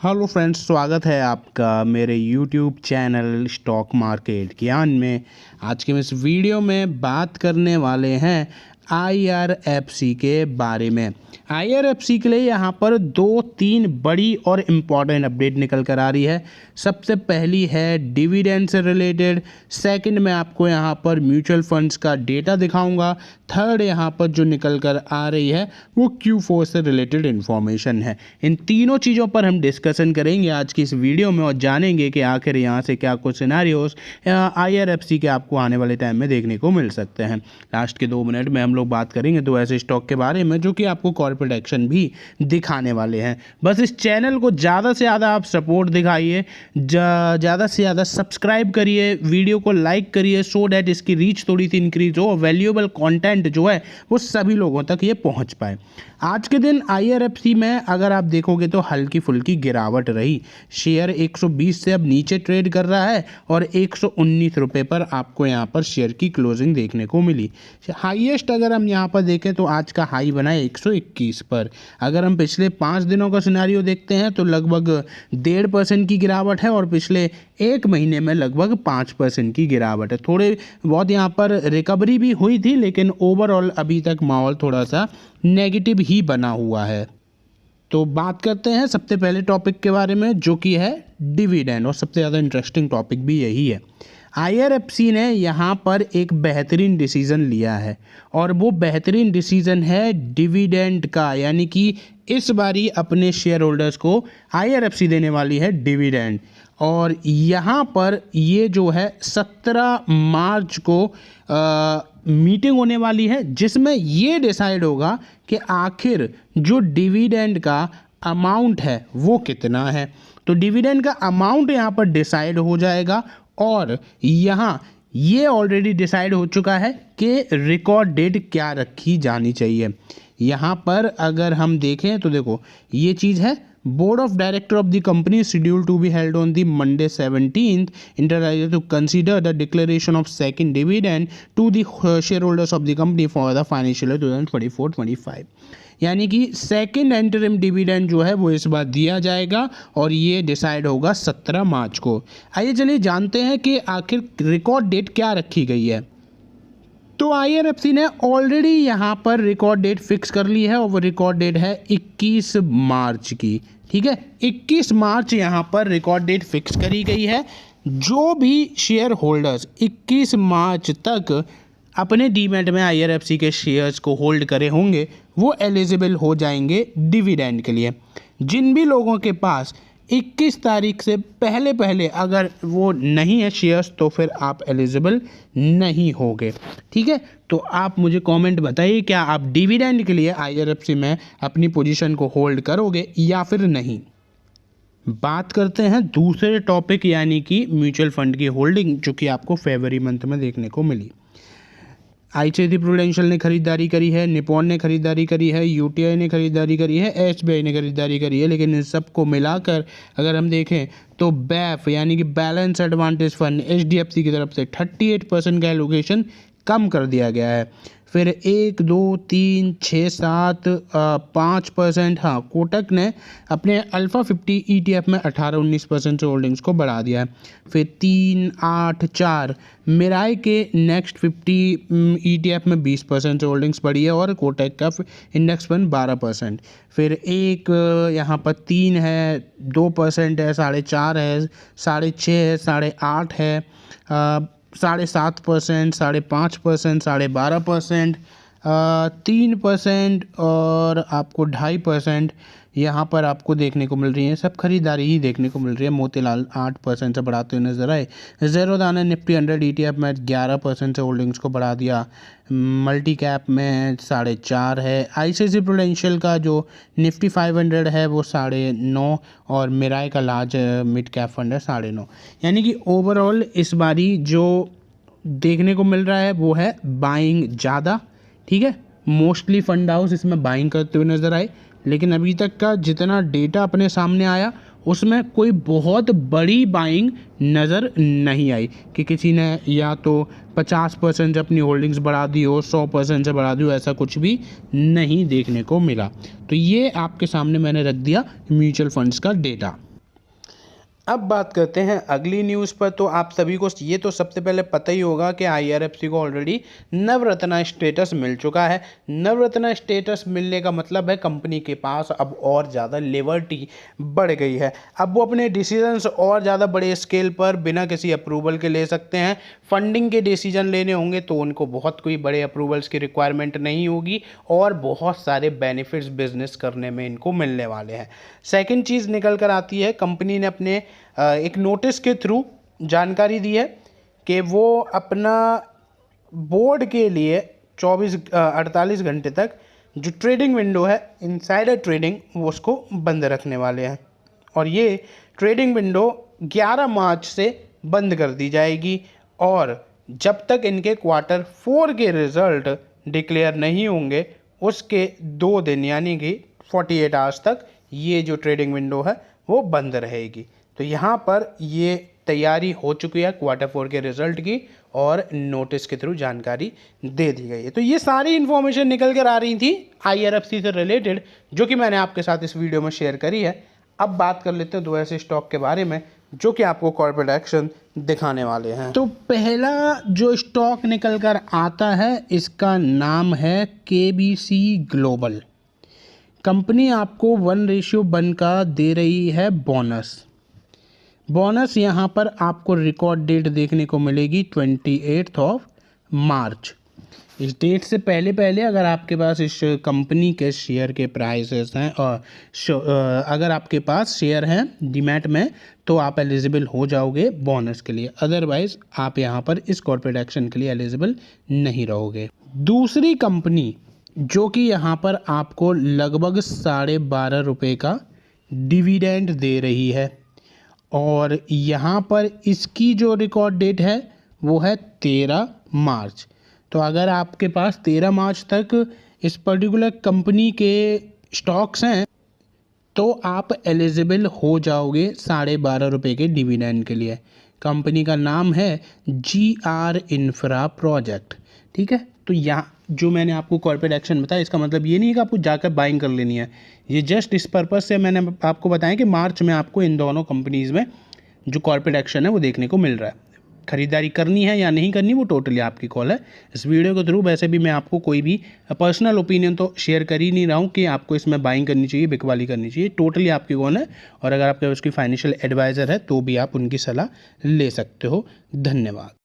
Hello friends, स्वागत है आपका मेरे यूट्यूब चैनल स्टॉक मार्केट ज्ञान में। आज के इस वीडियो में बात करने वाले हैं IRFC के बारे में। IRFC के लिए यहाँ पर 2-3 बड़ी और इम्पॉर्टेंट अपडेट निकल कर आ रही है। सबसे पहली है डिविडेंड से रिलेटेड, सेकंड में आपको यहाँ पर म्यूचुअल फंड्स का डेटा दिखाऊंगा, थर्ड यहाँ पर जो निकल कर आ रही है वो Q4 से रिलेटेड इन्फॉर्मेशन है। इन तीनों चीज़ों पर हम डिस्कशन करेंगे आज की इस वीडियो में और जानेंगे कि आखिर यहाँ से क्या कुछ सिनेरियोस IRFC के आपको आने वाले टाइम में देखने को मिल सकते हैं। लास्ट के 2 मिनट में हम लोग बात करेंगे 2 ऐसे स्टॉक के बारे में जो कि आपको कॉर्पोरेट एक्शन भी दिखाने वाले हैं। बस इस चैनल को ज़्यादा से ज़्यादा आप सपोर्ट दिखाइए, ज़्यादा से ज़्यादा सब्सक्राइब करिए, वीडियो को लाइक करिए, सो डैट इसकी रीच थोड़ी सी इंक्रीज हो, वैल्यूएबल कंटेंट जो है वो सभी लोगों तक ये पहुंच पाए। आज के दिन IRFC में अगर आप देखोगे तो हल्की फुल्की गिरावट रही। शेयर 120 से अब नीचे ट्रेड कर रहा है और 119 रुपये पर आपको यहाँ पर शेयर की क्लोजिंग देखने को मिली। हाईएस्ट अगर हम यहाँ पर देखें तो आज का हाई बना है 121 पर। अगर हम पिछले 5 दिनों का सिनेरियो देखते हैं तो लगभग 1.5% की गिरावट है और पिछले 1 महीने में लगभग 5% की गिरावट है। थोड़े बहुत यहाँ पर रिकवरी भी हुई थी, लेकिन ओवरऑल अभी तक माहौल थोड़ा सा नेगेटिव ही बना हुआ है। तो बात करते हैं सबसे पहले टॉपिक के बारे में जो कि है डिविडेंड, और सबसे ज़्यादा इंटरेस्टिंग टॉपिक भी यही है। IRFC ने यहाँ पर एक बेहतरीन डिसीज़न लिया है और वो बेहतरीन डिसीज़न है डिविडेंड का, यानी कि इस बारी अपने शेयर होल्डर्स को IRFC देने वाली है डिविडेंड। और यहाँ पर ये जो है 17 मार्च को मीटिंग होने वाली है जिसमें ये डिसाइड होगा कि आखिर जो डिविडेंड का अमाउंट है वो कितना है। तो डिविडेंड का अमाउंट यहाँ पर डिसाइड हो जाएगा और यहाँ ये ऑलरेडी डिसाइड हो चुका है कि रिकॉर्ड डेट क्या रखी जानी चाहिए। यहाँ पर अगर हम देखें तो देखो ये चीज़ है, Board of Director of the company is scheduled to be held on the Monday 17th inter to consider the declaration of second dividend to the shareholders of the company for the financial year 2024-25। यानी कि second interim dividend जो है वो इस बार दिया जाएगा और ये डिसाइड होगा 17 मार्च को। आइए चलिए जानते हैं कि आखिर रिकॉर्ड डेट क्या रखी गई है। तो IRFC ने ऑलरेडी यहाँ पर रिकॉर्ड डेट फिक्स कर ली है और वो रिकॉर्ड डेट है 21 मार्च की। ठीक है, 21 मार्च यहाँ पर रिकॉर्ड डेट फिक्स करी गई है। जो भी शेयर होल्डर्स 21 मार्च तक अपने डीमैट में IRFC के शेयर्स को होल्ड करे होंगे वो एलिजिबल हो जाएंगे डिविडेंड के लिए। जिन भी लोगों के पास 21 तारीख से पहले अगर वो नहीं है शेयर्स तो फिर आप एलिजिबल नहीं होगे। ठीक है, तो आप मुझे कमेंट बताइए क्या आप डिविडेंड के लिए IRFC में अपनी पोजीशन को होल्ड करोगे या फिर नहीं। बात करते हैं दूसरे टॉपिक यानी कि म्यूचुअल फंड की होल्डिंग जो कि आपको फरवरी मंथ में देखने को मिली। ICICI प्रूडेंशियल ने खरीदारी करी है, निपॉन ने खरीदारी करी है, UTI ने खरीदारी करी है, SBI ने खरीदारी करी है। लेकिन इन सबको मिलाकर अगर हम देखें तो BAF यानी कि बैलेंस एडवांटेज फंड HDFC की तरफ से 38% का एलोकेशन कम कर दिया गया है। फिर 1, 2, 3, 6, 7, 5%, हाँ कोटक ने अपने अल्फ़ा 50 ETF में 18-19% से होल्डिंग्स को बढ़ा दिया है। फिर 3, 8, 4 मिराई के नेक्स्ट 50 ETF में 20% से होल्डिंग्स बढ़ी है और कोटक का इंडेक्स फंड 12%। फिर एक यहाँ पर 3 है, 2% है, 4.5 है, 6.5 है, 8.5 है, 7.5%, 5.5%, 12.5%, 3% और आपको 2.5% यहाँ पर आपको देखने को मिल रही है। सब खरीदारी ही देखने को मिल रही है। मोतीलाल 8% से बढ़ाते हुए नजर आए। ज़ेरोधाना निफ्टी 100 ETF में 11% से होल्डिंग्स को बढ़ा दिया। मल्टी कैप में 4.5 है। ICICI प्रूडेंशियल का जो निफ्टी 500 है वो 9.5 और मिराई का लार्ज मिड कैप फंड है 9.5। यानी कि ओवरऑल इस बारी जो देखने को मिल रहा है वो है बाइंग ज़्यादा। ठीक है, मोस्टली फंड हाउस इसमें बाइंग करते हुए नज़र आए। लेकिन अभी तक का जितना डेटा अपने सामने आया उसमें कोई बहुत बड़ी बाइंग नज़र नहीं आई कि किसी ने या तो 50% अपनी होल्डिंग्स बढ़ा दी हो, 100% से बढ़ा दी हो, ऐसा कुछ भी नहीं देखने को मिला। तो ये आपके सामने मैंने रख दिया म्यूचुअल फंड्स का डेटा। अब बात करते हैं अगली न्यूज़ पर। तो आप सभी को ये तो सबसे पहले पता ही होगा कि IRFC को ऑलरेडी नवरत्न स्टेटस मिल चुका है। नवरत्न स्टेटस मिलने का मतलब है कंपनी के पास अब और ज़्यादा लिबर्टी बढ़ गई है। अब वो अपने डिसीजंस और ज़्यादा बड़े स्केल पर बिना किसी अप्रूवल के ले सकते हैं। फंडिंग के डिसीजन लेने होंगे तो उनको बहुत कोई बड़े अप्रूवल्स की रिक्वायरमेंट नहीं होगी और बहुत सारे बेनिफिट्स बिजनेस करने में इनको मिलने वाले हैं। सेकंड चीज़ निकल कर आती है, कंपनी ने अपने एक नोटिस के थ्रू जानकारी दी है कि वो अपना बोर्ड के लिए 48 घंटे तक जो ट्रेडिंग विंडो है इनसाइडर ट्रेडिंग वो उसको बंद रखने वाले हैं और ये ट्रेडिंग विंडो 11 मार्च से बंद कर दी जाएगी और जब तक इनके Q4 के रिज़ल्ट डिक्लेयर नहीं होंगे उसके 2 दिन यानी कि 48 आवर्स तक ये जो ट्रेडिंग विंडो है वो बंद रहेगी। तो यहाँ पर ये तैयारी हो चुकी है Q4 के रिज़ल्ट की और नोटिस के थ्रू जानकारी दे दी गई है। तो ये सारी इन्फॉर्मेशन निकल कर आ रही थी IRFC से रिलेटेड जो कि मैंने आपके साथ इस वीडियो में शेयर करी है। अब बात कर लेते हैं 2 ऐसे स्टॉक के बारे में जो कि आपको कॉर्पोरेट एक्शन दिखाने वाले हैं। तो पहला जो स्टॉक निकल कर आता है इसका नाम है KBC ग्लोबल। कंपनी आपको 1:1 का दे रही है बोनस यहाँ पर आपको रिकॉर्ड डेट देखने को मिलेगी 28 मार्च। इस डेट से पहले अगर आपके पास इस कंपनी के शेयर के प्राइसेस हैं और अगर आपके पास शेयर हैं डीमैट में तो आप एलिजिबल हो जाओगे बोनस के लिए, अदरवाइज आप यहाँ पर इस कॉर्पोरेट एक्शन के लिए एलिजिबल नहीं रहोगे। दूसरी कंपनी जो कि यहाँ पर आपको लगभग 12.5 रुपये का डिविडेंड दे रही है और यहाँ पर इसकी जो रिकॉर्ड डेट है वो है 13 मार्च। तो अगर आपके पास 13 मार्च तक इस पर्टिकुलर कंपनी के स्टॉक्स हैं तो आप एलिजिबल हो जाओगे 12.5 रुपये के डिविडेंड के लिए। कंपनी का नाम है GR इंफ्रा प्रोजेक्ट, ठीक है। तो यहाँ जो मैंने आपको कॉर्पोरेट एक्शन बताया इसका मतलब ये नहीं है कि आपको जाकर बाइंग कर लेनी है, ये जस्ट इस पर्पज़ से मैंने आपको बताया कि मार्च में आपको इन दोनों कंपनीज़ में जो कॉर्पोरेट एक्शन है वो देखने को मिल रहा है। खरीदारी करनी है या नहीं करनी वो टोटली आपकी कॉल है। इस वीडियो के थ्रू वैसे भी मैं आपको कोई भी पर्सनल ओपिनियन तो शेयर कर ही नहीं रहा हूँ कि आपको इसमें बाइंग करनी चाहिए बिकवाली करनी चाहिए, टोटली आपकी कॉल है। और अगर आपके पास कोई फाइनेंशियल एडवाइज़र है तो भी आप उनकी सलाह ले सकते हो। धन्यवाद।